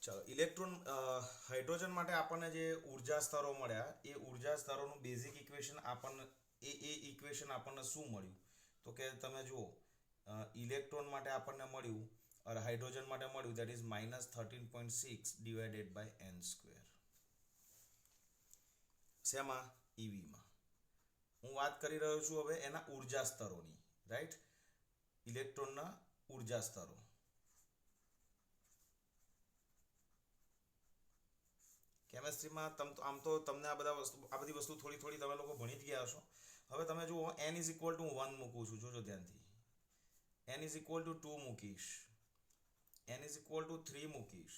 ચાલો electron hydrogen માટે આપણને જે ઉર્જા સ્તરો મળ્યા એ ઉર્જા સ્તરોનું બેઝિક ઇક્વેશન આપણને એ ઇક્વેશન આપણને શું મળ્યું તો કે તમે જુઓ ઇલેક્ટ્રોન માટે આપણને મળ્યું और हाइड्रोजन માટે મળ્યું that is -13.6 divided by n square શેમાં ઈવીમાં હું વાત કરી રહ્યો છું હવે એના ઉર્જા સ્તરોની રાઈટ ઇલેક્ટ્રોનના ઉર્જા સ્તરો કેમેસ્ટ્રીમાં આમ તો તમને આ બધી વસ્તુ થોડી થોડી તમે લોકો ભણી જ ગયા હશો હવે તમે જુઓ n ઇઝ ઇક્વલ ટુ 1 મૂકું છું જોજો ધ્યાનથી n ઇઝ ઇક્વલ ટુ 2 મૂકીશ n ઇઝ ઇક્વલ ટુ 3 મૂકીશ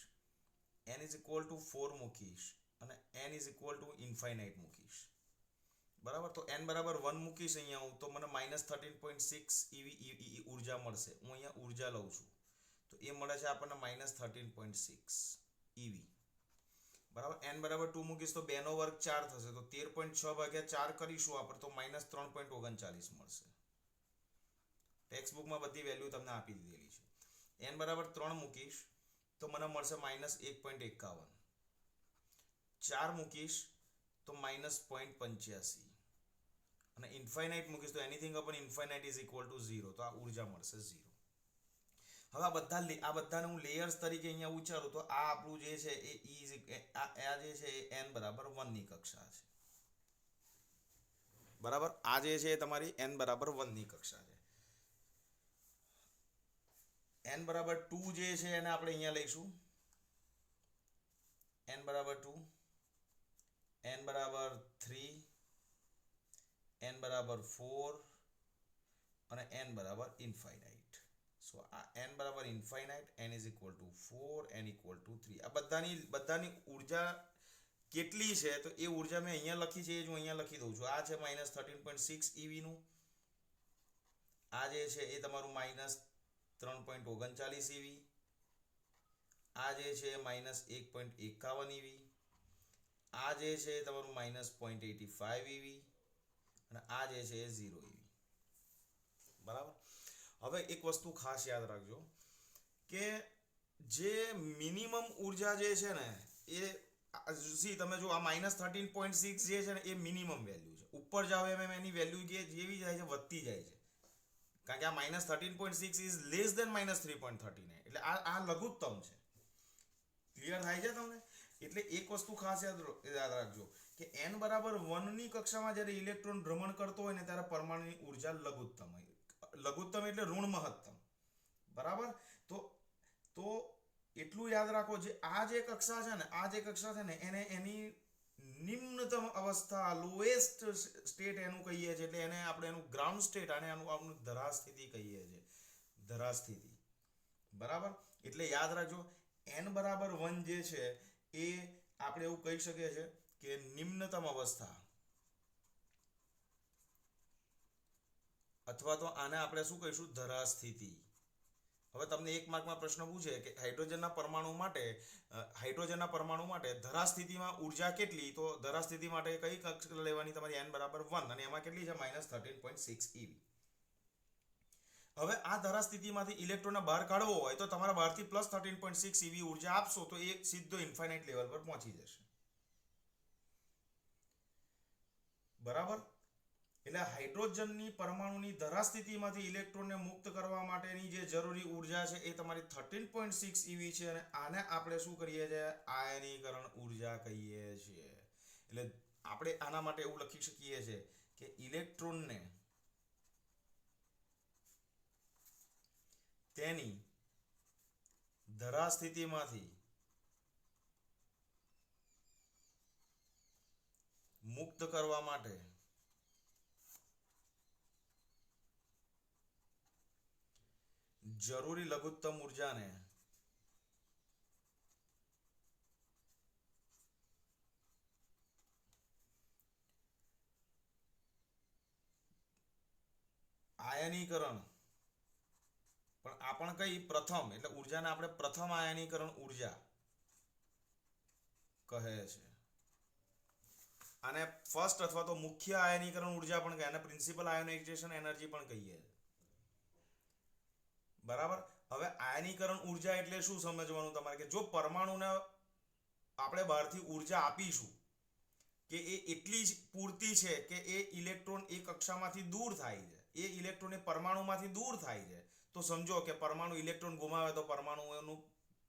n ઇઝ ઇક્વલ ટુ 4 મૂકીશ અને n is equal to infinite મૂકીશ બરાબર તો n બરાબર 1 મૂકીશ અહીંયા હું તો મને -13.6 એવી ઉર્જા મળશે હું અહીંયા ઉર્જા લઉં છું તો એ મળે છે આપણને -13.6 EV બરાબર n બરાબર 2 મૂકીશ તો 2 નો વર્ગ 4 થશે તો 13.6 ભાગ્યા 4 કરીશું આપણે તો -3.39 મળશે ટેક્સ્ટ બુકમાં બધી વેલ્યુ તમને આપી દીધેલી છે n બરાબર 3 મૂકીશ તો મને મળશે -1.51 4 મૂકીશ તો -0.85 અને ઇન્ફાઇનાઇટ મૂકીશ તો anything upon infinite is equal to 0 તો આ ઉર્જા મળશે 0 હવે આ બધાને હું લેયર્સ તરીકે અહીંયા ઉચ્ચારું તો આ આપણું જે છે એ આ જે છે એ n બરાબર 1 ની કક્ષા છે બરાબર આ જે છે તમારી n બરાબર 1 ની કક્ષા છે n બરાબર 2 જે છે એને આપણે અહીંયા લઈશું n બરાબર 2 n બરાબર 3 n બરાબર 4 અને n બરાબર ઇન્ફાઇનાઇટ સો આ n બરાબર infinite n is equal to 4 n equal to 3 આ બધાની ઉર્જા કેટલી છે તો એ ઉર્જા મેં અહીંયા લખી છે એ જ હું અહીંયા લખી દઉં છું આ છે -13.6 EV નું આ જે છે એ તમારું -3.39 EV આ જે છે -1.51 EV આ જે છે તમારું -0.85 EV અને આ જે છે એ 0 EV બરાબર હવે એક વસ્તુ ખાસ યાદ રાખજો કે જે મિનિમમ ઉર્જા જે છે ને એ તમે જો આ -13.6 જે છે ને એ મિનિમમ વેલ્યુ છે ઉપર જાવ એમ એની વેલ્યુ જેવી જાય છે વધતી જાય છે કારણ કે આ -13.6 ઇઝ લેસ દેન -3.39 એટલે આ લઘુત્તમ છે ક્લિયર થાય છે તમને એટલે એક વસ્તુ ખાસ યાદ રાખજો કે n બરાબર 1 ની કક્ષામાં જ્યારે ઇલેક્ટ્રોન ભ્રમણ કરતો હોય ને ત્યારે પરમાણુની ઉર્જા લઘુત્તમ હોય લઘુત્તમ એટલે ઋણ મહત્તમ બરાબર તો એટલું યાદ રાખો જે આ જે કક્ષા છે ને એને એની નિમ્નતમ અવસ્થા લોએસ્ટ સ્ટેટ એનું કહીએ છીએ એટલે એને આપણે એનું ગ્રાઉન્ડ સ્ટેટ અને આપણું ધરા સ્થિતિ કહીએ છીએ ધરા સ્થિતિ બરાબર એટલે યાદ રાખજો n બરાબર 1 જે છે એ આપણે એવું કહી શકીએ છીએ કે નિમ્નતમ અવસ્થા અથવા તો આને આપણે શું કહીશું ધરા સ્થિતિ હવે તમને એક માર્કમાં પ્રશ્ન પૂછે કે હાઇડ્રોજનના પરમાણુ માટે ધરા સ્થિતિમાં ઉર્જા કેટલી તો ધરા સ્થિતિ માટે કઈ કક્ષા લેવાની તમારી n બરાબર 1 અને એમાં કેટલી છે -13.6 EV હવે આ ધરા સ્થિતિમાંથી ઇલેક્ટ્રોનને બહાર કાઢવો હોય તો તમારા બહારથી +13.6 EV ઉર્જા આપશો તો એ સીધો ઇન્ફાઇનાઇટ લેવલ પર પહોંચી જશે બરાબર એટલે હાઇડ્રોજનની પરમાણુની ધરા સ્થિતિમાંથી ઇલેક્ટ્રોનને મુક્ત કરવા માટેની જે જરૂરી ઉર્જા છે એ તમારી 13.6 EV છે અને આને આપણે શું કરીએ છીએ આયનીકરણ ઉર્જા કહીએ છીએ એટલે આપણે આના માટે એવું લખી શકીએ છીએ કે ઇલેક્ટ્રોનને તેની ધરા સ્થિતિમાંથી મુક્ત કરવા માટે જરૂરી લઘુત્તમ ઉર્જાને આયનીકરણ પણ આ પણ કઈ પ્રથમ એટલે ઉર્જાને આપણે પ્રથમ આયનીકરણ ઉર્જા કહે છે આને ફર્સ્ટ અથવા તો મુખ્ય આયનીકરણ ઉર્જા પણ કહે અને પ્રિન્સિપલ આયોનાઇઝેશન એનર્જી પણ કહીએ બરાબર હવે આયનીકરણ ઉર્જા એટલે શું સમજવાનું તમારે કે જો પરમાણુને આપણે બહારથી ઉર્જા આપીશું કે એ એટલી જ પૂરતી છે કે એ ઇલેક્ટ્રોન એ કક્ષામાંથી દૂર થાય છે, એ ઇલેક્ટ્રોન એ પરમાણુમાંથી દૂર થાય છે, તો સમજો કે પરમાણુ ઇલેક્ટ્રોન ગુમાવે તો પરમાણુઓનું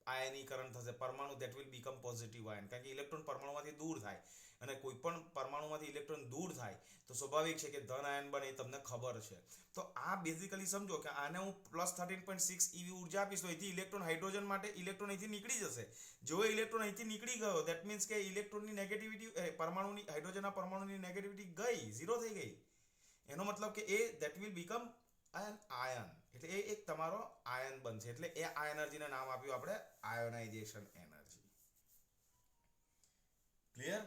આયનીકરણ થશે. પરમાણુ ધેટ વિલ બીકમ પોઝિટિવ આયન, કારણ કે ઇલેક્ટ્રોન પરમાણુમાંથી દૂર થાય અને કોઈ પણ પરમાણુમાંથી ઇલેક્ટ્રોન દૂર થાય તો સ્વાભાવિક છે કે ધન આયન બને એ તમને ખબર છે. તો આ બેઝિકલી સમજો કે આને હું +13.6 eV ઉર્જા આપીશ તો અહીંથી ઇલેક્ટ્રોન હાઇડ્રોજન માટે ઇલેક્ટ્રોન અહીંથી નીકળી જશે. જો ઇલેક્ટ્રોન અહીંથી નીકળી ગયો ધેટ મીન્સ કે ઇલેક્ટ્રોનની નેગેટિવિટી પરમાણુની હાઇડ્રોજનના પરમાણુની નેગેટિવિટી ગઈ, ઝીરો થઈ ગઈ. એનો મતલબ કે એ ધેટ વિલ બીકમ આયન, એટલે એ એક તમારો આયન બનશે. એટલે એ આ એનર્જીને નામ આપ્યું આપણે આયોનાઇઝેશન એનર્જી. ક્લિયર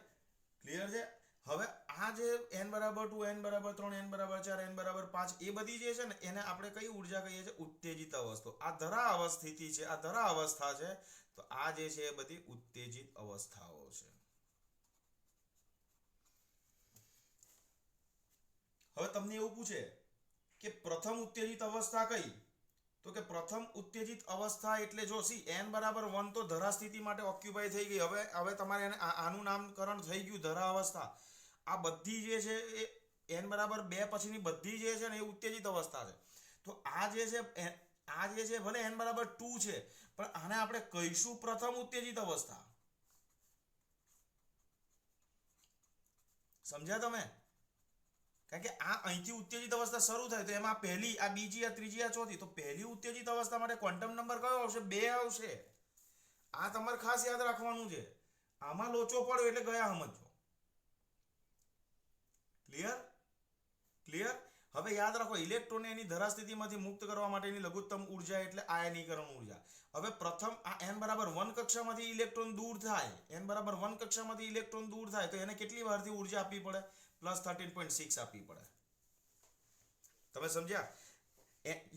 છે. હવે આ જે n બરાબર 2, n બરાબર 3, n બરાબર 4, n બરાબર 5 એ બધી જે છે ને એને આપણે કઈ ઉર્જા કહીએ છીએ? ઉત્તેજિત અવસ્થા. આ ધરા અવસ્થિતિ છે, આ ધરા અવસ્થા છે. તો આ જે છે એ બધી ઉત્તેજિત અવસ્થાઓ છે. હવે તમને એવું પૂછે કે પ્રથમ ઉત્તેજિત અવસ્થા કઈ? તો કે પ્રથમ ઉત્તેજિત અવસ્થા એટલે જો n બરાબર 1 તો ધરા સ્થિતિ માટે ઓક્યુપાય થઈ ગઈ. હવે તમારે એને આનું નામકરણ થઈ ગયું ધરા અવસ્થા. આ બધી જે છે એ n બરાબર 2 પછીની બધી જે છે ને એ ઉત્તેજિત અવસ્થા છે. તો આ જે છે ભલે n બરાબર 2 છે પણ આને આપણે કહીશું પ્રથમ ઉત્તેજિત અવસ્થા. સમજ્યા તમે? કારણ કે આ અહીંથી ઉત્તેજિત અવસ્થા શરૂ થાય તો એમાં પહેલી, આ બીજી, આ ત્રીજી, આ ચોથી, તો પહેલી ઉત્તેજિત અવસ્થા માટે ક્વોન્ટમ નંબર કયો આવશે? 2 આવશે. આ તમારે ખાસ યાદ રાખવાનું છે. આમાં લોચો પડ્યો એટલે ગયા સમજો. ક્લિયર. હવે યાદ રાખો ઇલેક્ટ્રોનને એની ધરા સ્થિતિમાંથી મુક્ત કરવા માટેની લઘુત્તમ ઉર્જા એટલે આયનીકરણ ઉર્જા. હવે પ્રથમ આ n બરાબર 1 કક્ષામાંથી ઇલેક્ટ્રોન દૂર થાય, n બરાબર 1 કક્ષામાંથી ઇલેક્ટ્રોન દૂર થાય તો એને કેટલી બહારથી ઉર્જા આપવી પડે? +13.6 આપવી પડે. તમે સમજ્યા?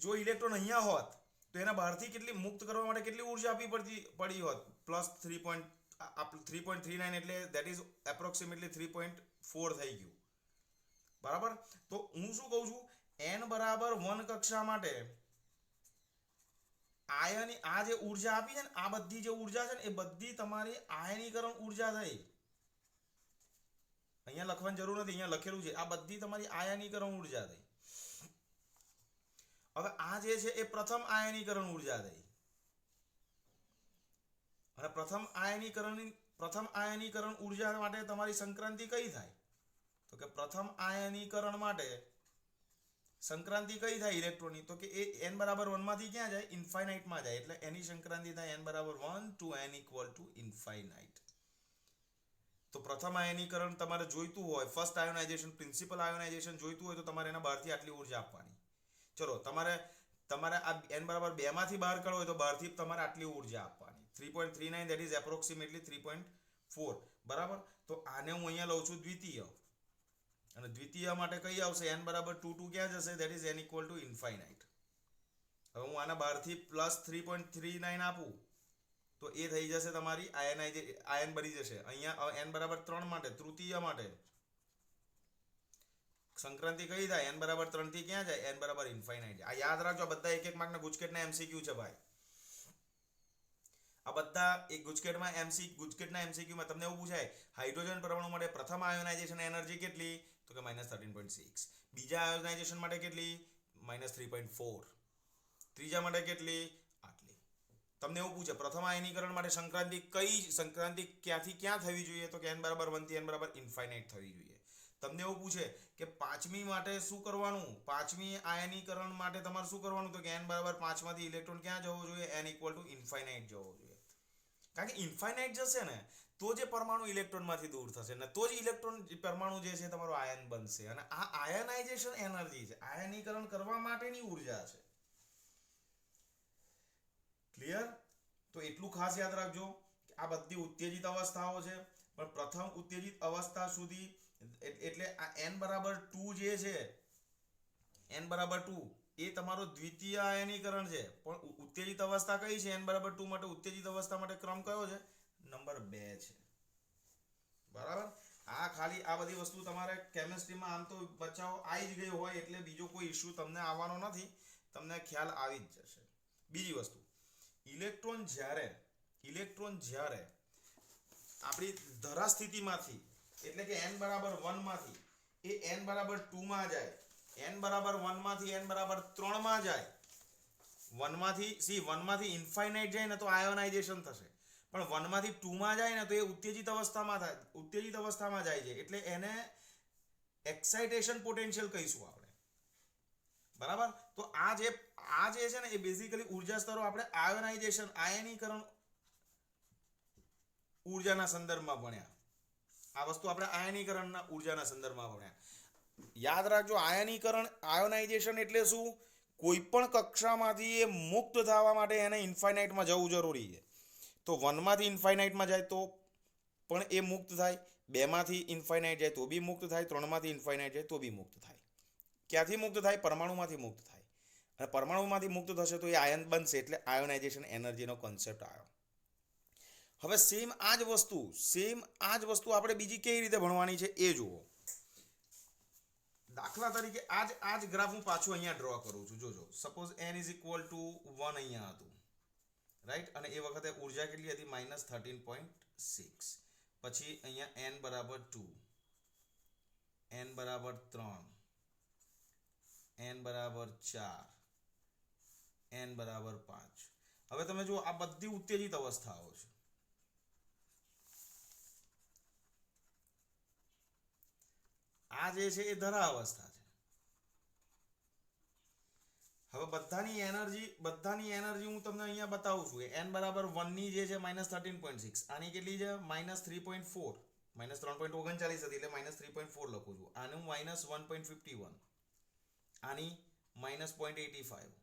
જો ઇલેક્ટ્રોન અહીંયા હોત તો એના બહારથી કેટલી મુક્ત કરવા માટે કેટલી ઉર્જા આપવી પડી હોત? +3.39 એટલે ધેટ ઇઝ એપ્રોક્સિમેટલી 3.4 થઈ ગયું. બરાબર. તો હું શું કહું છું, n બરાબર 1 કક્ષા માટે આ જે ઉર્જા આપી છે ને, આ બધી જે ઉર્જા છે ને એ બધી તમારી આયનીકરણ ઉર્જા થઈ. અહીંયા લખવાની જરૂર નથી, અહીંયા લખેલું છે. આ બધી તમારી આયનીકરણ ઉર્જા થઈ. હવે આ જે છે એ પ્રથમ આયનીકરણ ઉર્જા થઈ. અને પ્રથમ આયનીકરણ ઉર્જા માટે તમારી સંક્રાંતિ કઈ થાય? તો કે પ્રથમ આયનીકરણ માટે સંક્રાંતિ કઈ થાય ઇલેક્ટ્રોનની? તો કે એ n બરાબર 1 માંથી ક્યાં જાય? ઇન્ફાઇનાઇટમાં જાય. એટલે એની સંક્રાંતિ થાય n બરાબર 1 to n equal to infinite. તો પ્રથમ આયનીકરણ તમારે જોઈતું હોય, ફર્સ્ટ આયોનાઇઝેશન, પ્રિન્સિપલ આયોનાઇઝેશન જોઈતું હોય તો તમારે એના બહારથી આટલી ઉર્જા આપવાની. ચલો તમારે આ n બરાબર 2 માંથી બહાર કાઢવો હોય તો બહારથી તમારે આટલી ઉર્જા આપવાની. 3.39 that is approximately 3.4. બરાબર. તો આને હું અહીંયા લઉં છું દ્વિતીય, અને દ્વિતીય માટે કઈ આવશે? n બરાબર 2 ક્યાં જશે? that is n equal to infinite. હવે હું આના બહારથી +3.39 આપું તો એ થઈ જશે તમારી આયન બની જશે. અહીંયા n બરાબર 3 માટે, તૃતીય માટે સંક્રાંતિ કઈ થાય? n બરાબર 3 થી ક્યાં જાય? n બરાબર ઇન્ફાઇનાઇટ. આ યાદ રાખજો, બધા એક માર્કના ગુજકેટના MCQ છે ભાઈ. આ બધા એક ગુજકેટના MCQમાં તમને એવું પૂછાય હાઇડ્રોજન પરમાણુ માટે પ્રથમ આયોનાઇઝેશન એનર્જી કેટલી? તો કે -13.6. બીજા આયોનાઇઝેશન માટે કેટલી? -3.4. ત્રીજા માટે કેટલી? આટલી. તમને એવું પૂછે પ્રથમ આયનીકરણ માટે સંક્રાંતિ ક્યાંથી ક્યાં થવી જોઈએ? તો કે n બરાબર 1 થી n બરાબર ઇન્ફાઇનાઇટ થવી જોઈએ. તમને એવું પૂછે કે પાંચમી માટે શું કરવાનું? પાંચમી આયનીકરણ માટે તમારે શું કરવાનું? તો કે n બરાબર 5 માંથી ઇલેક્ટ્રોન ક્યાં જવો જોઈએ? n equal to ઇન્ફાઇનાઇટ જવો જોઈએ. કારણ કે ઇન્ફાઇનાઇટ જશે ને તો જે પરમાણુ ઇલેક્ટ્રોનમાંથી દૂર થશે ને તો જ પરમાણુ જે છે તમારો આયન બનશે. અને આ આયનાઇઝેશન એનર્જી છે, આયનીકરણ કરવા માટેની ઉર્જા છે. ક્લિયર? તો એટલું ખાસ યાદ રાખજો કે આ બધી ઉત્તેજિત અવસ્થાઓ છે, પણ પ્રથમ ઉત્તેજિત અવસ્થા સુધી એટલે આ n બરાબર 2 જે છે, n બરાબર 2 એ તમારો દ્વિતીય આયનીકરણ છે. પણ ઉત્તેજિત અવસ્થા કઈ છે? n બરાબર 2 માટે ઉત્તેજિત અવસ્થા માટે ક્રમ કયો છે? નંબર 2 છે. બરાબર. આ ખાલી આ બધી વસ્તુ તમારે કેમિસ્ટ્રીમાં આમ તો બચાવો આવી જ ગયો હોય એટલે બીજો કોઈ ઇશ્યુ તમને આવવાનો નથી, તમને ખ્યાલ આવી જ જશે. બીજી વસ્તુ, ઇલેક્ટ્રોન જ્યારે આપણી ધરા સ્થિતિમાંથી એટલે કે n બરાબર 1 માંથી એ n બરાબર 2 માં જાય, n બરાબર 1 માંથી n બરાબર 3 માં જાય, 1 માંથી ઇન્ફાઇનાઇટ જાય ને તો આયોનાઇઝેશન થશે, પણ 1 માંથી 2 માં જાય ને તો એ ઉત્તેજિત અવસ્થામાં જાય છે, એટલે એને એક્સાઇટેશન પોટેન્શિયલ કહીશું આપણે. બરાબર. તો આ જે છે ને એ બેઝિકલી ઉર્જા સ્તરો આપણે આયનીકરણ ઉર્જાના સંદર્ભમાં ભણ્યા. આ વસ્તુ આપણે આયનીકરણના ઉર્જાના સંદર્ભમાં ભણ્યા. યાદ રાખજો, આયોનાઇઝેશન એટલે શું? કોઈ પણ કક્ષામાંથી એ મુક્ત થવા માટે એને ઇન્ફાઇનાઇટમાં જવું જરૂરી છે. તો 1 માંથી ઇન્ફાઇનાઇટમાં જાય તો પણ એ મુક્ત થાય, 2 માંથી ઇન્ફાઇનાઇટ જાય તો બી મુક્ત થાય, 3 માંથી ઇન્ફાઇનાઇટ જાય તો બી મુક્ત થાય. ક્યાંથી મુક્ત થાય? પરમાણુમાંથી મુક્ત થાય. અને પરમાણુમાંથી મુક્ત થશે તો એ આયન બનશે, એટલે આયોનાઇઝેશન એનર્જીનો કોન્સેપ્ટ આવ્યો. હવે સેમ આ જ વસ્તુ આપણે બીજી કેવી રીતે ભણવાની છે એ જુઓ. દાખલા તરીકે આ જ ગ્રાફ હું પાછું અહીંયા ડ્રો કરું છું. જોજો, સપોઝ n = 1 અહીંયા હતું, રાઈટ? અને એ વખતે ઉર્જા કેટલી હતી? -13.6. પછી અહીંયા n બરાબર 2, n બરાબર 3, n બરાબર 4, n બરાબર 5. હવે તમે જુઓ, આ બધી ઉત્તેજિત અવસ્થાઓ છે. આ જે છે એ ધરા અવસ્થા છે. હવે બધાની એનર્જી હું તમને અહીંયા બતાવું છું. n બરાબર 1 ની જે છે -13.6, આની કેટલી છે? -3.4, -3.39 હતી એટલે -3.4 લખું છું. આનું -1.51, આની -0.85,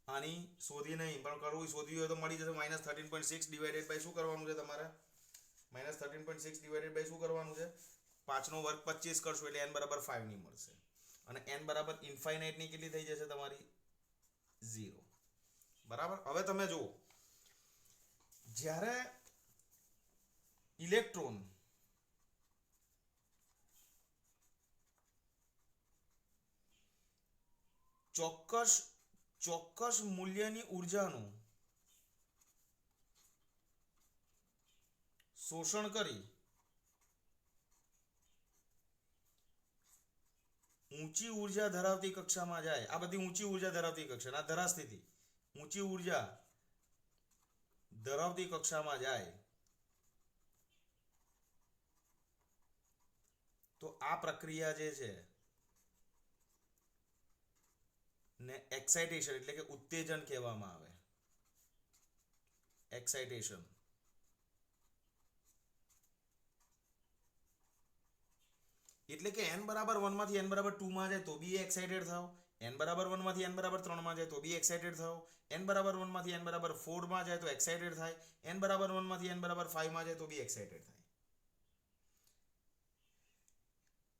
આની શોધી નહીં પણ શોધવી હોય તો મળી જશે. -13.6 ડિવાઇડેડ બાય શું કરવાનું છે તમારે? -13.6 ડિવાઇડેડ બાય શું કરવાનું છે? 5 નો વર્ગ 25 કરશો એટલે n બરાબર 5 ની મળશે. અને n બરાબર ઇન્ફાઇનાઇટ ની કેટલી થઈ જશે તમારી? 0. બરાબર. હવે તમે જુઓ, જ્યારે ઇલેક્ટ્રોન ચોક્કસ મૂલ્યની ઉર્જાનું શોષણ કરી ઊંચી ઉર્જા ધરાવતી કક્ષામાં જાય. આ બધી ઊંચી ઉર્જા ધરાવતી કક્ષા, આ ધરા સ્થિતિ ઊંચી ઉર્જા ધરાવતી કક્ષામાં જાય તો આ પ્રક્રિયા જે છે ને એક્સાઇટેશન એટલે કે ઉત્તેજન કહેવામાં આવે. એક્સાઇટેશન. એટલે કે n બરાબર 1 માંથી n બરાબર 2 માં જાય તો બી એક્સાઇટેડ થાવ, n બરાબર 1 માંથી n બરાબર 3 માં જાય તો બી એક્સાઇટેડ થાવ, n બરાબર 1 માંથી n બરાબર 4 માં જાય તો એક્સાઇટેડ થાય, n બરાબર 1 માંથી n બરાબર 5 માં જાય તો બી એક્સાઇટેડ થાય.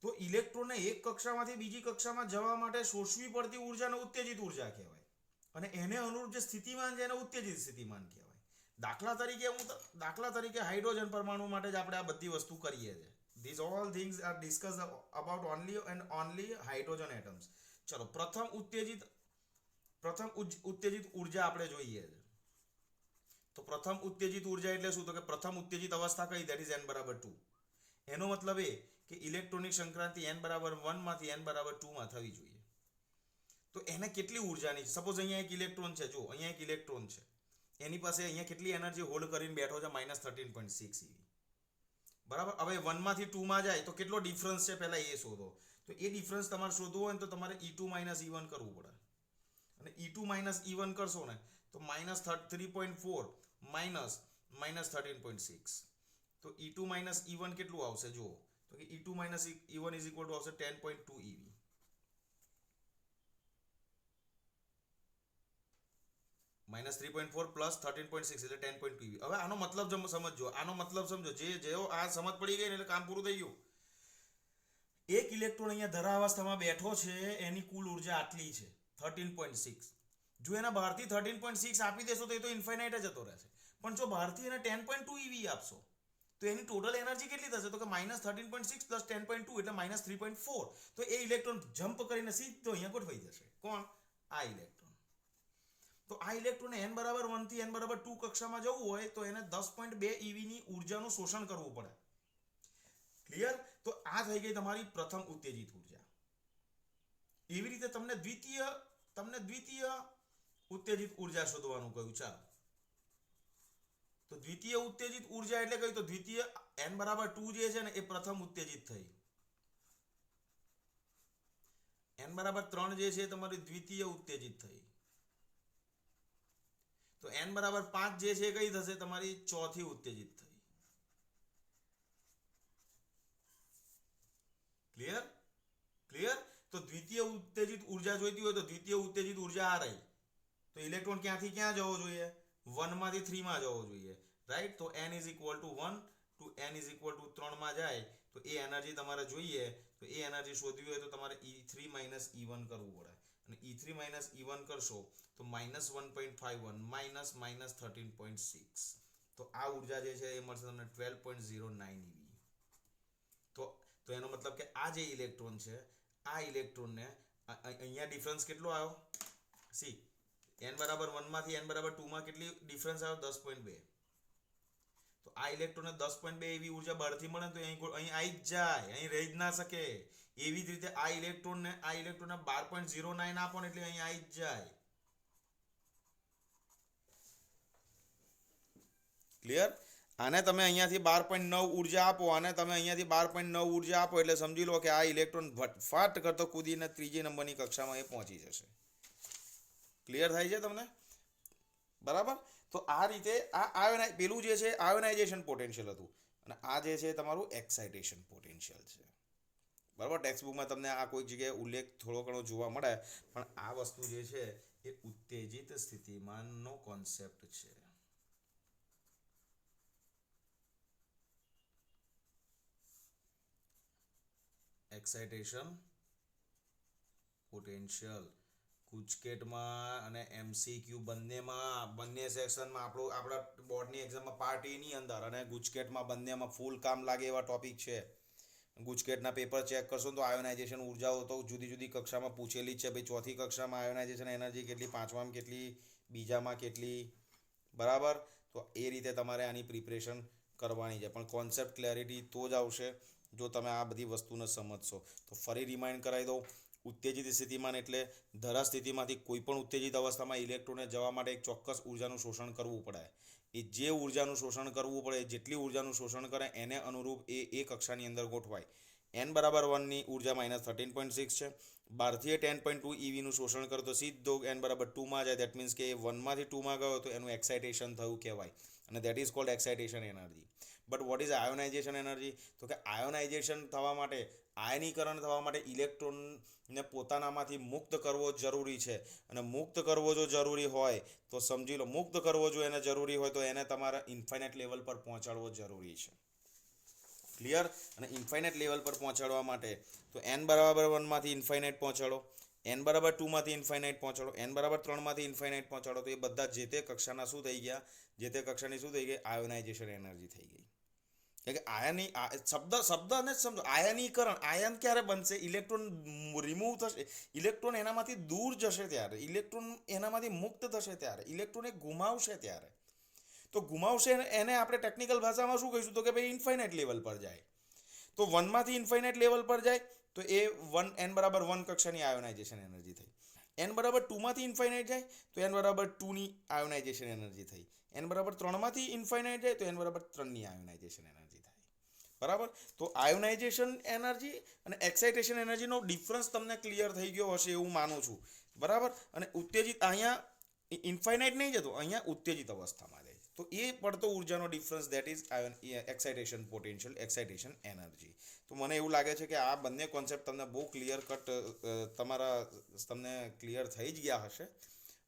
તો ઇલેક્ટ્રોનને એક કક્ષામાંથી બીજી કક્ષામાં જવા માટે શોષવી પડતી ઉર્જાને ઉત્તેજિત ઉર્જા કહેવાય, અને એને અનુરૂપ જે સ્થિતિમાન છે એને ઉત્તેજિત સ્થિતિમાન કહેવાય. દાખલા તરીકે હાઇડ્રોજન પરમાણુ માટે જ આપણે આ બધી વસ્તુ કરીએ છીએ. These all things are discussed about only hydrogen atoms. ચલો, પ્રથમ ઉત્તેજિત ઉર્જા આપણે જોઈએ છે. તો પ્રથમ ઉત્તેજિત ઉર્જા એટલે શું? તો કે પ્રથમ ઉત્તેજિત અવસ્થા કઈ? ધેટ ઇઝ n બરાબર 2. એનો મતલબ એ કે ઇલેક્ટ્રોનિક સંક્રાંતિ n બરાબર 1 માંથી n બરાબર 2 માં થવી જોઈએ. તો એને કેટલી ઉર્જાની? સપોઝ અહીંયા એક ઇલેક્ટ્રોન છે. જો અહીંયા એક ઇલેક્ટ્રોન છે, એની પાસે અહીંયા કેટલી એનર્જી હોલ્ડ કરીને બેઠો છે? -13.6 eV. બરાબર. હવે 1 માંથી 2 માં જાય તો કેટલો ડિફરન્સ છે પહેલા એ શોધો. તો એ ડિફરન્સ તમારે શોધવો હોય ને તો તમારે E2 - E1 કરવું પડે. અને E2 - E1 કરશો ને તો -3.4 -13.6. તો E2 - E1 કેટલું આવશે? જુઓ, તો કે E2 - E1 આવશે 10.2 eV. -3.4 + 13.6 એટલે 10.2 eV. હવે આનો મતલબ સમજો. જેવો આ સમજ પડી ગઈ ને એટલે કામ પૂરું થઈ ગયું. એક ઇલેક્ટ્રોન અહીંયા ધરા અવસ્થામાં બેઠો છે, એની કુલ ઉર્જા આટલી છે 13.6. જો એના બહારથી 13.6 આપી દેશો તો એ તો ઇન્ફાઇનાઇટ જ જતો રહેશે. પણ જો બહારથી એને 10.2 eV આપશો તો એની ટોટલ એનર્જી કેટલી થશે? તો કે -13.6 + 10.2 એટલે -3.4. તો એ ઇલેક્ટ્રોન જમ્પ કરીને સીધો અહીંયા ગોઠવાઈ જશે. કોણ? આ ઇલેક્ટ્રોન. તો તો આ ઇલેક્ટ્રોન n બરાબર 1 થી n બરાબર 2 કક્ષામાં જવું હોય તો એને 10.2 eV ની ઉર્જાનું શોષણ કરવું પડે. ક્લિયર? તો આ થઈ ગઈ તમારી પ્રથમ ઉત્તેજિત ઉર્જા. એવી રીતે તમને દ્વિતીય ઉત્તેજિત ઉર્જા શોધવાનું કહ્યું. ચાલો, તો દ્વિતીય ઉત્તેજિત ઉર્જા એટલે કઈ? તો દ્વિતીય n બરાબર 2 જે છે ને એ પ્રથમ ઉત્તેજિત થઈ. n બરાબર 3 જે છે તમારી દ્વિતીય ઉત્તેજિત થઈ. તો n બરાબર 5 જે છે કઈ થશે? તમારી ચોથી ઉત્તેજિત થઈ. ક્લિયર? તો દ્વિતીય ઉત્તેજિત ઉર્જા જોઈતી હોય તો દ્વિતીય ઉત્તેજિત ઉર્જા આ રહી. તો ઇલેક્ટ્રોન ક્યાંથી ક્યાં જવો જોઈએ? 1 માંથી 3 માં જવો જોઈએ. રાઈટ? તો n = 1 to n = 3 માં જાય તો એ એનર્જી તમારે જોઈએ. તો એ એનર્જી શોધવી હોય તો તમારે E3 - E1 કરવું પડે. અને E3 - E1 કરશો તો -1.51 - -13.6. તો આ ઉર્જા જે છે એ મળશે તમને 12.09 eV. તો એનો મતલબ કે આ જે ઇલેક્ટ્રોન છે, આ ઇલેક્ટ્રોનને અહીંયા ડિફરન્સ કેટલો આવ્યો? સી, n બરાબર 1 માંથી n બરાબર 2 માં કેટલી ડિફરન્સ આવ્યો? 10.2. તો આ ઇલેક્ટ્રોનને 10.2 એવી ઉર્જા બહારથી મળે તો અહીં આવી જ જાય, અહીં રહી જ ના શકે. એવી જ રીતે આ ઇલેક્ટ્રોનને 12.09 આપો ને એટલે અહીં આવી જ જાય. ક્લિયર? આને તમે અહીંયાથી 12.9 ઉર્જા આપો, આને તમે અહીંયાથી 12.9 ઉર્જા આપો એટલે સમજી લો કે આ ઇલેક્ટ્રોન ફટ કરતો કૂદીને ત્રીજી નંબરની કક્ષામાં એ પહોંચી જશે. ક્લિયર થાય છે તમને? બરાબર? તો આ રીતે આ પેલું જે છે આયોનાઇઝેશન પોટેન્શિયલ હતું અને આ જે છે તમારું એક્સાઇટેશન પોટેન્શિયલ છે. બરાબર? ટેક્સ્ટબુકમાં તમને આ કોઈ જગ્યાએ ઉલ્લેખ થોડો ઘણો જોવા મળે, પણ આ વસ્તુ જે છે એ ઉત્તેજિત સ્થિતિમાનનો કોન્સેપ્ટ છે. એક્સાઇટેશન પોટેન્શિયલ ગુજકેટમાં અને MCQ બંને સેક્શનમાં આપણા બોર્ડની એક્ઝામમાં પાર્ટ A ની અંદર અને ગુજકેટમાં બંનેમાં ફૂલ કામ લાગે એવા ટોપિક છે. ગુજકેટના પેપર ચેક કરશો તો આયોનાઇઝેશન ઉર્જાઓ તો જુદી જુદી કક્ષામાં પૂછેલી જ છે. ભાઈ ચોથી કક્ષામાં આયોનાઇઝેશન એનર્જી કેટલી, પાંચમામાં કેટલી, બીજામાં કેટલી. બરાબર? તો એ રીતે તમારે આની પ્રિપરેશન કરવાની છે. પણ કોન્સેપ્ટ ક્લેરિટી તો જ આવશે જો તમે આ બધી વસ્તુને સમજશો. તો ફરી રિમાઇન્ડ કરાવી દઉં, ઉત્તેજિત સ્થિતિમાન એટલે ધરા સ્થિતિમાંથી કોઈ પણ ઉત્તેજિત અવસ્થામાં ઇલેક્ટ્રોનને જવા માટે એક ચોક્કસ ઉર્જાનું શોષણ કરવું પડે. એ જે ઉર્જાનું શોષણ કરવું પડે, જેટલી ઉર્જાનું શોષણ કરે એને અનુરૂપ એ કક્ષાની અંદર ગોઠવાય. n બરાબર 1 ની ઉર્જા -13.6 છે. બહારથી 10.2 EVનું શોષણ કરે તો સીધો n બરાબર 2 માં જાય. દેટ મીન્સ કે એ 1 માંથી 2 માં ગયો તો એનું એક્સાઇટેશન થયું કહેવાય અને that is called excitation energy. But what is ionisation energy? તો કે આયોનાઇઝેશન થવા માટે, આયનીકરણ થવા માટે ઇલેક્ટ્રોનને પોતાનામાંથી મુક્ત કરવો જરૂરી છે. અને મુક્ત કરવો જો જરૂરી હોય તો સમજી લો, મુક્ત કરવો જો એને જરૂરી હોય તો એને તમારે ઇન્ફાઇનાઇટ લેવલ પર પહોંચાડવો જરૂરી છે. ક્લિયર? અને ઇન્ફાઇનાઇટ લેવલ પર પહોંચાડવા માટે તો n બરાબર 1 માંથી ઇન્ફાઇનાઇટ પહોંચાડો, n બરાબર 2 માંથી ઇન્ફાઇનાઇટ પહોંચાડો, n બરાબર 3 માંથી ઇન્ફાઇનાઇટ પહોંચાડો તો એ બધા જે તે કક્ષાના શું થઈ ગયા? જે તે કક્ષાની શું થઈ ગઈ? આયોનાઇઝેશન એનર્જી થઈ ગઈ. કે શબ્દને સમજો. આયનીકરણ, આયન ક્યારે બનશે? ઇલેક્ટ્રોન રિમૂવ થશે, ઇલેક્ટ્રોન એનામાંથી દૂર જશે ત્યારે, ઇલેક્ટ્રોન એનામાંથી મુક્ત થશે ત્યારે, ઇલેક્ટ્રોન એ ગુમાવશે ત્યારે. તો ગુમાવશે એને આપણે ટેકનિકલ ભાષામાં શું કહીશું? તો કે ભાઈ ઇન્ફાઇનાઇટ લેવલ પર જાય. તો 1 માંથી ઇન્ફાઇનાઇટ લેવલ પર જાય તો એ n બરાબર 1 કક્ષાની આયોનાઇઝેશન એનર્જી થઈ. n બરાબર 2 માંથી ઇન્ફાઇનાઇટ જાય તો n બરાબર 2 ની આયોનાઇઝેશન એનર્જી થઈ. n બરાબર 3 માંથી ઇન્ફાઇનાઇટ જાય તો n બરાબર 3 ની આયોનાઇઝેશન એનર્જી થાય. બરાબર? તો આયોનાઇઝેશન એનર્જી અને એક્સાઇટેશન એનર્જીનો ડિફરન્સ તમને ક્લિયર થઈ ગયો હશે એવું માનું છું. બરાબર? અને ઉત્તેજિત અહીંયા ઇન્ફાઇનાઇટ નહીં જતો, અહીંયા ઉત્તેજિત અવસ્થામાં જાય. તો એ પડતો ઉર્જાનો difference that is excitation potential, excitation energy. તો મને એવું લાગે છે કે આ બંને કોન્સેપ્ટ તમને બહુ ક્લિયર કટ તમને ક્લિયર થઈ જ ગયા હશે.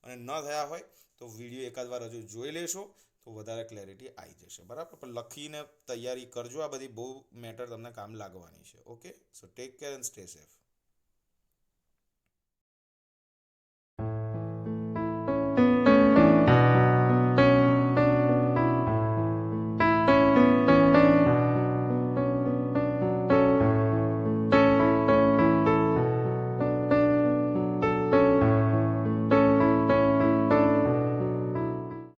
અને ન થયા હોય તો વિડીયો એકાદ વાર હજુ જોઈ લેશો તો વધારે ક્લેરિટી આવી જશે. બરાબર? પણ લખીને તૈયારી કરજો. આ બધી બહુ મેટર તમને કામ લાગવાની છે. Okay? So take care and stay safe.